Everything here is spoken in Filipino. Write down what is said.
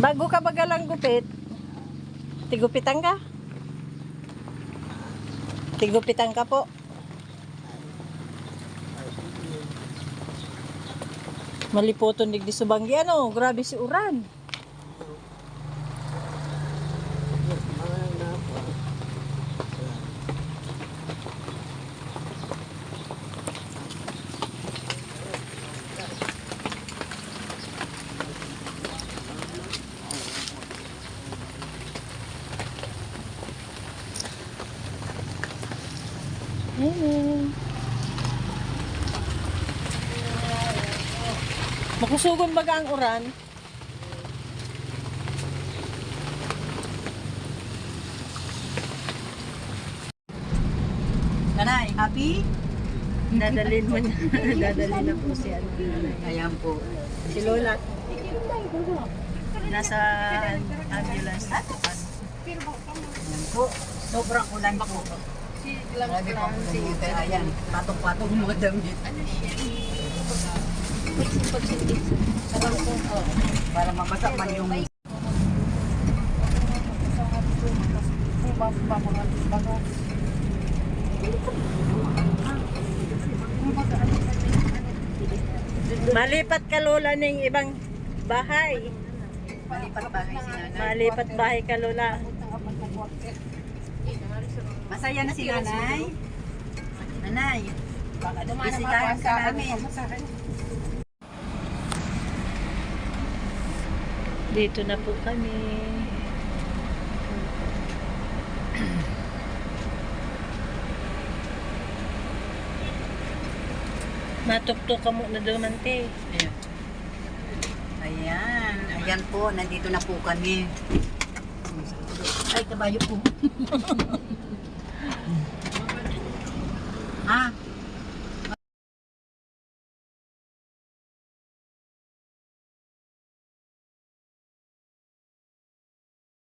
Bago ka bagalang gupit, tigupitan ka? Tigupitan ka po. Malipoton digdi subanggi ano, grabe si uran. Makusugon baga ang uran. Nanay, happy? Dadalhin mo na. Dadalhin na po si ano. Ayan po. Si Lola. Nasa ambulance na po. Ayan po. Sobrang ulan po. Grabe po si Iter. Ayan. Patong-patong mga damit. Para mabasa man yung... Malipat ka Lola ng ibang bahay. Malipat bahay si nanay. Malipat bahay ka Lola. Masaya na si nanay. Nanay, bisitahan ka namin. Dito na po kami. Matuktok ka muna naman te. Ayan. Ayan. Ayan po, nandito na po kami. Ay, kabayo po. Ah,